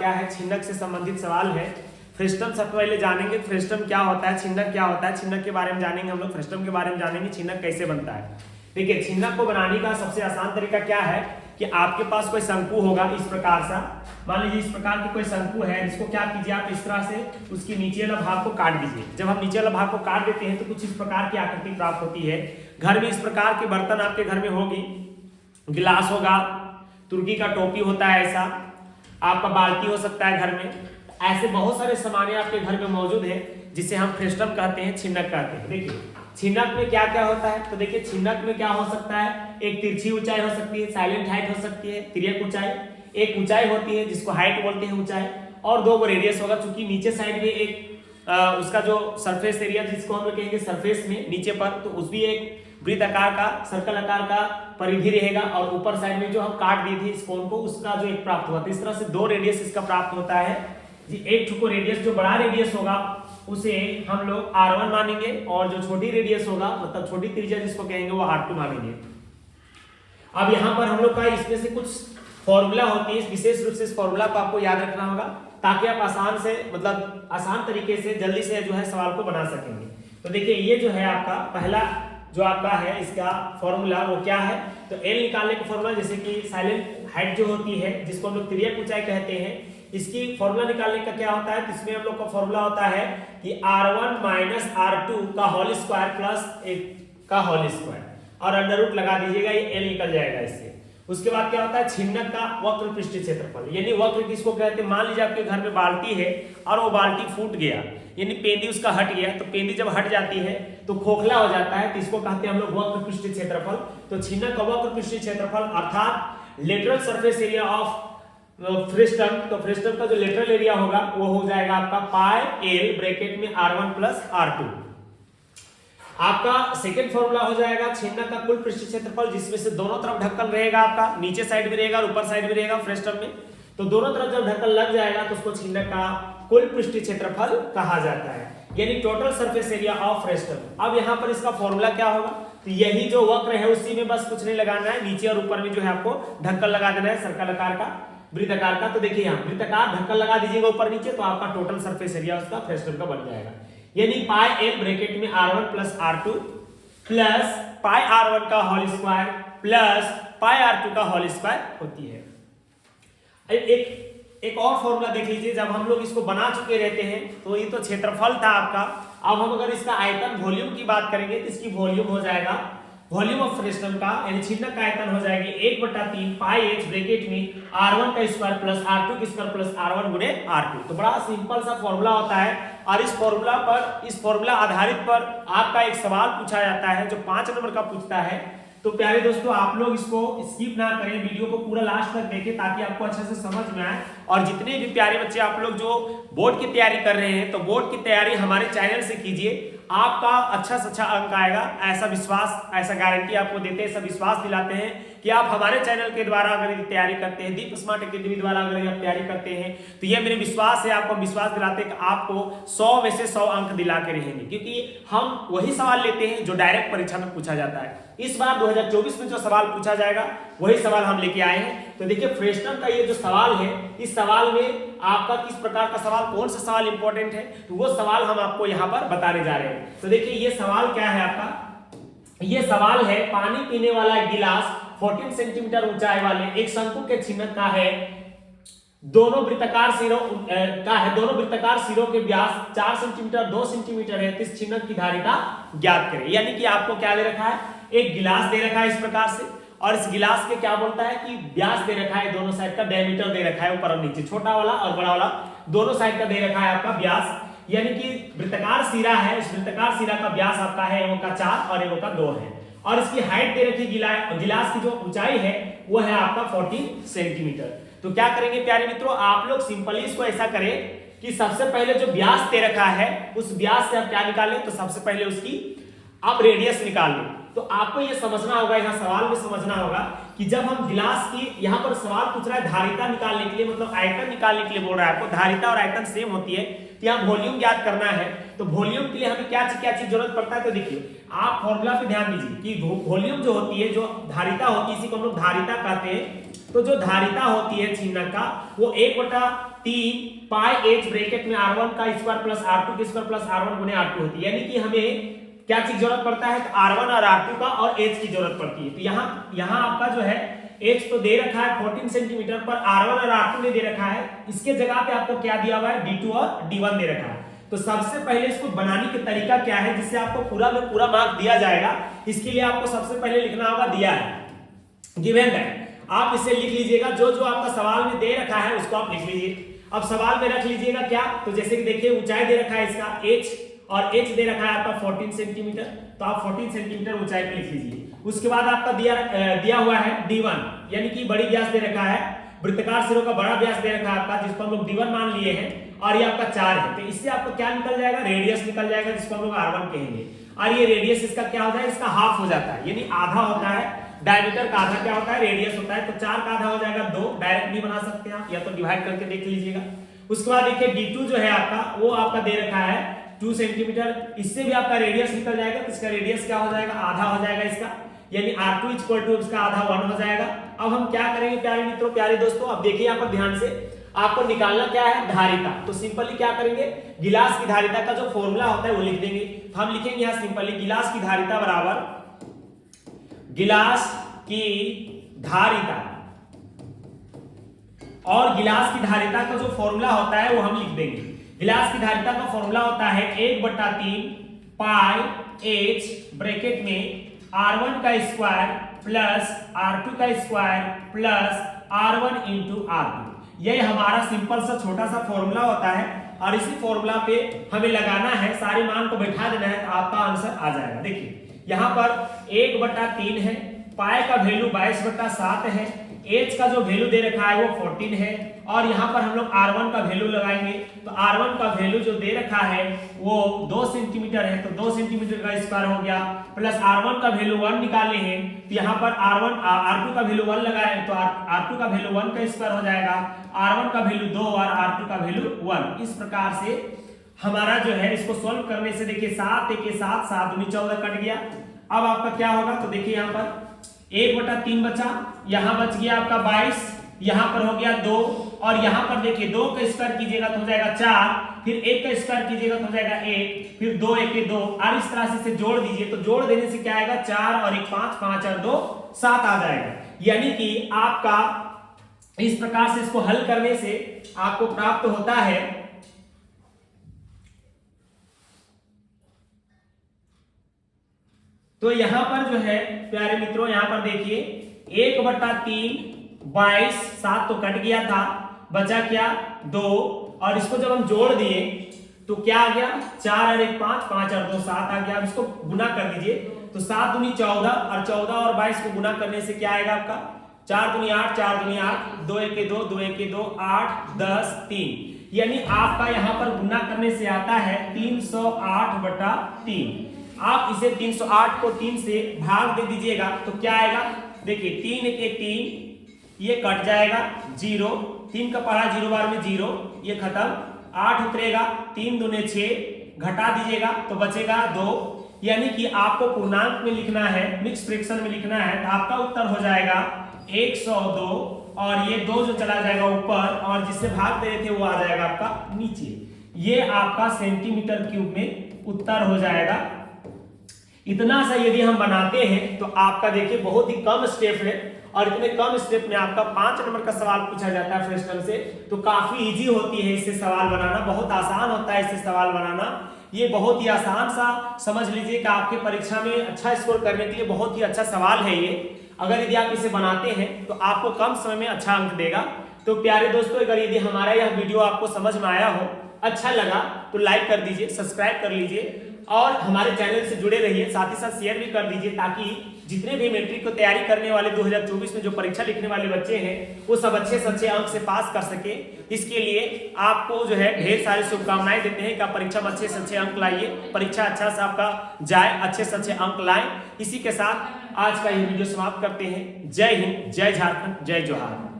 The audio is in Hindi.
क्या है, छिन्नक से संबंधित सवाल है। फ्रेस्टम सबसे पहले जानेंगे फ्रेस्टम क्या होता है, छिन्नक क्या होता है, छिन्नक के बारे में जानेंगे हम लोग, फ्रेस्टम के बारे में जानेंगे, छिन्नक कैसे बनता है। देखिए छिन्नक को बनाने का सबसे आसान तरीका क्या है कि आपके पास कोई शंकु होगा इस प्रकार सा, मान लीजिए इस प्रकार की कोई शंकु है, जिसको क्या कीजिए आप इस तरह से उसकी नीचे वाला भाग को काट दीजिए। जब हम नीचे वाला भाग को काट देते हैं तो कुछ इस प्रकार की आकृति प्राप्त होती है। घर में इस प्रकार के बर्तन आपके घर में होगी, गिलास होगा, तुर्की का टोपी होता है, ऐसा आपका बाल्टी हो सकता है घर में, ऐसे बहुत सारे सामान आपके घर में मौजूद है जिसे हम फ्रेस्टम कहते हैं, छिन्नक कहते हैं। देखिए छिन्नक में क्या क्या होता है, तो देखिए छिन्नक में क्या हो सकता है, एक तिरछी ऊंचाई हो सकती है, साइलेंट हाइट हो सकती है, तिर्यक ऊंचाई, एक ऊंचाई होती है जिसको हाइट बोलते हैं ऊंचाई, और दो को रेडियस होगा। चूंकि नीचे साइड में एक उसका जो सरफेस एरिया जिसको हम लोग कहेंगे सरफेस में नीचे पर, तो उस भी एक वृत्त आकार का सर्कल आकार का परिधि रहेगा, और ऊपर साइड में जो हम काट दिए थे इस कोण को, उसका जो एक प्राप्त हुआ। तो इस तरह से दो रेडियस इसका प्राप्त होता है जी। एक ठुको रेडियस जो बड़ा रेडियस होगा उसे हम लोग R1 मानेंगे, और जो छोटी रेडियस होगा मतलब छोटी त्रिज्या जिसको कहेंगे वो R2 मानेंगे। अब यहाँ पर हम लोग का इसमें से कुछ फॉर्मूला होती है, विशेष रूप से इस फॉर्मूला को आपको याद रखना होगा ताकि आप आसान से मतलब आसान तरीके से जल्दी से जो है सवाल को बना सकेंगे। तो देखिए ये जो है आपका पहला जो आपका है इसका फॉर्मूला वो क्या है, तो एल निकालने का फॉर्मूला, जैसे कि साइलेंट हाइट जो होती है जिसको हम लोग तिर्यक ऊंचाई कहते हैं, इसकी फॉर्मूला निकालने का क्या होता है, तो इसमें हम लोग का फॉर्मूला होता है कि R1 माइनस R2 का होल स्क्वायर प्लस 1 का होल स्क्वायर, और अंडर रूट लगा दीजिएगा, ये एल निकल जाएगा इससे। उसके बाद क्या होता है, छिन्नक का वक्र पृष्ठीय क्षेत्रफल, यानी वक्र किसको कहते हैं, मान लीजिए आपके घर में बाल्टी है और वो बाल्टी फूट गया, यानी पेंदी उसका हट गया, तो पेंदी जब हट जाती है तो खोखला हो जाता है, तो इसको कहते हैं हम लोग वक्र पृष्ठीय क्षेत्रफल। तो छिन्नक का वक्र पृष्ठीय क्षेत्रफल अर्थात लेटरल सरफेस एरिया ऑफ फ्रेस्टम, तो फ्रेस्टम का जो लेटरल एरिया होगा वो हो जाएगा आपका पाई एल ब्रैकेट में R1 प्लस R2। आपका सेकंड फॉर्मूला हो जाएगा छिन्नक का कुल पृष्ठीय क्षेत्रफल, जिसमें से दोनों तरफ ढक्कन रहेगा, आपका नीचे साइड भी रहेगा और ऊपर साइड भी रहेगा फ्रेस्टम में। तो दोनों तरफ जब ढक्कन लग जाएगा तो उसको छिन्नक का कुल पृष्ठीय क्षेत्रफल कहा जाता है, यानी टोटल सरफेस एरिया ऑफ फ्रेस्टम। अब यहाँ पर इसका फॉर्मूला क्या होगा, तो यही जो वक्र है उसी में बस कुछ नहीं लगाना है, नीचे और ऊपर में जो है आपको ढक्कन लगा देना है सर्कल आकार का, वृत्ताकार का। तो देखिए यहाँ वृत्ताकार ढक्कन लगा दीजिएगा ऊपर नीचे, तो आपका टोटल सरफेस एरिया उसका फ्रेस्टम का बन जाएगा, यानी पाई एल ब्रैकेट में R1 plus R2 plus pi R1 का whole square plus pi R2 का होल स्क्वायर होती है। एक और फॉर्मूला देख लीजिए, जब हम लोग इसको बना चुके रहते हैं तो ये तो क्षेत्रफल था आपका। अब हम अगर इसका आयतन वॉल्यूम की बात करेंगे तो इसकी वॉल्यूम हो जाएगा, वॉल्यूम ऑफ फ्रेस्टम का यानी छिन्नक का आयतन हो जाएगी 1/3 पाई h ब्रैकेट में R1 का स्क्वायर प्लस R2 का स्क्वायर प्लस R1 गुणे R2। तो बड़ा सिंपल सा फॉर्मूला होता है, और इस फॉर्मूला आधारित पर आपका एक सवाल पूछा जाता है जो 5 नंबर का पूछता है। तो प्यारे दोस्तों आप लोग इसको स्किप ना करें, वीडियो को पूरा लास्ट तक देखें ताकि आपको अच्छे से समझ में आए। और जितने भी प्यारे बच्चे आप लोग जो बोर्ड की तैयारी कर रहे हैं तो बोर्ड की तैयारी हमारे चैनल से कीजिए, आपका अच्छा से अच्छा अंक आएगा, ऐसा विश्वास, ऐसा गारंटी आपको देते हैं, ऐसा विश्वास दिलाते हैं कि आप हमारे चैनल के द्वारा अगर तैयारी करते हैं, दीप स्मार्ट एकेडमी द्वारा अगर आप तैयारी करते हैं तो ये मेरे विश्वास है, आपको विश्वास दिलाते हैं कि आपको 100 में से 100 अंक दिला के रहेंगे, क्योंकि हम वही सवाल लेते हैं जो डायरेक्ट परीक्षा में पूछा जाता है। इस बार 2024 में जो सवाल पूछा जाएगा वही सवाल हम लेके आए हैं। तो देखिए फ्रेस्टम का ये जो सवाल है, इस सवाल में आपका किस प्रकार का सवाल, कौन सा सवाल इंपॉर्टेंट है, तो वो सवाल हम आपको यहाँ पर बताने जा रहे हैं। तो देखिए ये सवाल क्या है आपका, ये सवाल है पानी पीने वाला एक गिलास 14 सेंटीमीटर ऊंचाई वाले एक शंकु के छिन्नक का है, दोनों वृत्ताकार सिरों के व्यास 4 सेंटीमीटर 2 सेंटीमीटर है, इस छिन्नक की धारिता ज्ञात करें। यानी कि आपको क्या दे रखा है, एक गिलास दे रखा है इस प्रकार से, और इस गिलास के क्या बोलता है कि व्यास दे रखा है, दोनों साइड का डायमीटर दे रखा है, ऊपर और नीचे, छोटा वाला और बड़ा वाला दोनों साइड का दे रखा है आपका व्यास, यानी कि वृत्ताकार सिरा है, इस वृत्ताकार सिरा का व्यास आपका है एवं का 4 और एवं का 2 है, और इसकी हाइट दे रखी गिलास की जो ऊंचाई है वो है आपका 14 सेंटीमीटर। तो क्या करेंगे प्यारे मित्रों, आप लोग सिंपली इसको ऐसा करें कि सबसे पहले जो व्यास दे रखा है उस व्यास से आप क्या निकालें, तो सबसे पहले उसकी आप रेडियस निकाल लें। तो आपको ये समझना होगा, यहाँ सवाल में समझना होगा कि जब हम गिलास की, यहाँ पर सवाल पूछ रहा है धारिता निकालने के लिए, मतलब आयतन निकालने के लिए बोल रहा है आपको, धारिता और आयतन सेम होती है, तो यहाँ वॉल्यूम ज्ञात करना है। तो वॉल्यूम के लिए हमें क्या चीज जरूरत पड़ता है, तो देखिए आप फॉर्मूला पे ध्यान दीजिए कि वॉल्यूम जो होती है, जो धारिता होती है, इसी को हम लोग धारिता कहते हैं। तो जो धारिता होती है छिन्नक का वो 1/3 पाई h ब्रैकेट में r1 का स्क्वायर प्लस r2 का स्क्वायर प्लस r1 गुने r2 होती है। यानी कि हमें क्या चीज जरूरत पड़ता है, तो r1 और r2 का और h की जरूरत पड़ती है। तो यहाँ आपका जो है h तो दे रखा है 14 सेंटीमीटर पर, r1 और r2 ने दे रखा है। इसके जगह पे आपको क्या दिया हुआ है, d2 और d1 दे रखा है। तो सबसे पहले इसको बनाने का तरीका क्या है जिससे आपको पूरा में पूरा मार्क दिया जाएगा, इसके लिए आपको सबसे पहले लिखना होगा दिया है, गिवन है। आप इसे लिख लीजिएगा, जो जो आपका सवाल में दे रखा है उसको आप लिख लीजिए। अब सवाल में रख लीजिएगा क्या, तो जैसे कि देखिए ऊंचाई दे रखा है इसका h, और h दे रखा है आपका 14 सेंटीमीटर, तो आप 14 सेंटीमीटर ऊंचाई पे लिख लीजिए। उसके बाद आपका दिया हुआ है d1, यानी कि बड़ी व्यास दे रखा है, वृत्तकार सिरों का बड़ा व्यास दे रखा है आपका, जिसको हम लोग d1 मान लिए हैं, और ये आपका 4 है। तो इससे आपको क्या निकल जाएगा, रेडियस निकल जाएगा, जिसको हम लोग r1 कहेंगे। और ये रेडियस इसका क्या होता है, इसका हाफ हो जाता है, यानी आधा होता है। डायमीटर का आधा क्या होता है, रेडियस होता है। तो 4 का आधा हो जाएगा 2, डायरेक्ट भी बना सकते हैं आप, या तो डिवाइड करके देख लीजिएगा। उसके बाद देखिए d2 जो है आपका, वो आपका दे रखा है 2 सेंटीमीटर, इससे भी आपका रेडियस निकल जाएगा। तो इसका रेडियस क्या हो जाएगा, आधा हो जाएगा इसका, यानी r2 इक्वल टू इसका आधा 1 हो जाएगा। अब हम क्या करेंगे प्यारे मित्रों, प्यारे दोस्तों, अब देखिए यहाँ पर ध्यान से, आपको निकालना क्या है, धारिता। तो सिंपली क्या करेंगे, गिलास की धारिता का जो फॉर्मूला होता है वो लिख देंगे। तो हम लिखेंगे यहाँ सिंपली गिलास की धारिता बराबर गिलास की धारिता, और गिलास की धारिता का जो फॉर्मूला होता है वो हम लिख देंगे। गिलास की धारिता का फॉर्मूला होता है 1/3 पाई h ब्रैकेट में r1 का स्क्वायर प्लस r2 का square plus r1 into r2। ये हमारा सिंपल सा छोटा सा फॉर्मूला होता है, और इसी फॉर्मूला पे हमें लगाना है, सारे मान को बैठा देना है, तो आपका आंसर आ जाएगा। देखिए यहाँ पर 1/3 है, पाई का वैल्यू 22/7 है, h का जो वैल्यू दे रखा है वो 14 है, और यहाँ पर हम लोग r1 का वैल्यू लगाएंगे। तो r1 का वैल्यू जो दे रखा है वो 2 सेंटीमीटर है, तो 2 सेंटीमीटर का स्क्वायर हो गया, प्लस r1 का वैल्यू 1 निकाले हैं, तो यहाँ पर r2 का वैल्यू 1 लगाए, तो r2 का वैल्यू 1 का स्क्वायर हो जाएगा, r1 का वैल्यू 2 और r2 का वैल्यू 1। इस प्रकार से हमारा जो है, इसको सोल्व करने से देखिए 7 1 के साथ 7 दूनी 14 कट गया। अब आपका क्या होगा, तो देखिए यहाँ पर 1/3 बचा, यहाँ बच गया आपका 22, यहाँ पर हो गया 2, और यहाँ पर देखिए 2 का स्क्वायर कीजिएगा तो हो जाएगा 4, फिर 1 का स्क्वायर कीजिएगा तो हो जाएगा 1, फिर 2 1 के 2, और इस तरह से इसे जोड़ दीजिए। तो जोड़ देने से क्या आएगा, 4 और 1 5, 5 और 2 7 आ जाएगा। यानी कि आपका इस प्रकार से इसको हल करने से आपको प्राप्त होता है तो यहां पर जो है प्यारे मित्रों, यहां पर देखिए 1/3 22, 7 तो कट गया था, बचा क्या 2, और इसको जब हम जोड़ दिए तो क्या आ गया, 4 और 1 5, 5 और 2 7 आ गया। अब इसको गुना कर दीजिए, तो 7 दूनी 14, और 14 और 22 को गुना करने से क्या आएगा आपका, 4 दूनी 8, 4 दूनी 8, 2 1 के 2, 2 1 के 2, 8 10 3, यानी आपका यहाँ पर गुना करने से आता है 308/3। आप इसे 308 को 3 से भाग दे दीजिएगा तो क्या आएगा, देखिए 3 1 1 3, ये कट जाएगा 0, 3 का पढ़ा 0 बार में 0, ये खत्म, 8 उतरेगा, 3 दूने 6, घटा दीजिएगा तो बचेगा 2। यानी कि आपको पूर्णांक में लिखना है, मिक्स फ्रैक्शन में लिखना है, तो आपका उत्तर हो जाएगा 102, और ये 2 जो चला जाएगा ऊपर, और जिससे भाग दे रहे थे वो आ जाएगा आपका नीचे। ये आपका सेंटीमीटर क्यूब में उत्तर हो जाएगा। इतना सा यदि हम बनाते हैं तो आपका देखिए बहुत ही कम स्टेप है, और इतने कम स्टेप में आपका 5 नंबर का सवाल पूछा जाता है फ्रेस्टम से, तो काफी इजी होती है इससे सवाल बनाना, बहुत आसान होता है इससे सवाल बनाना। ये बहुत ही आसान सा समझ लीजिए कि आपके परीक्षा में अच्छा स्कोर करने के लिए बहुत ही अच्छा सवाल है ये। अगर यदि आप इसे बनाते हैं तो आपको कम समय में अच्छा अंक देगा। तो प्यारे दोस्तों, अगर यदि हमारा यह वीडियो आपको समझ में आया हो, अच्छा लगा तो लाइक कर दीजिए, सब्सक्राइब कर लीजिए, और हमारे चैनल से जुड़े रहिए, साथ ही साथ शेयर भी कर दीजिए, ताकि जितने भी मैट्रिक को तैयारी करने वाले 2024 में जो परीक्षा लिखने वाले बच्चे हैं वो सब अच्छे से अच्छे अंक से पास कर सके। इसके लिए आपको जो है ढेर सारी शुभकामनाएं देते हैं कि आप परीक्षा में अच्छे से अच्छे अंक लाइए, परीक्षा अच्छा से आपका जाए, अच्छे से अच्छे अंक लाएं। इसी के साथ आज का ये वीडियो समाप्त करते हैं। जय हिंद, जय झारखंड, जय जोहार।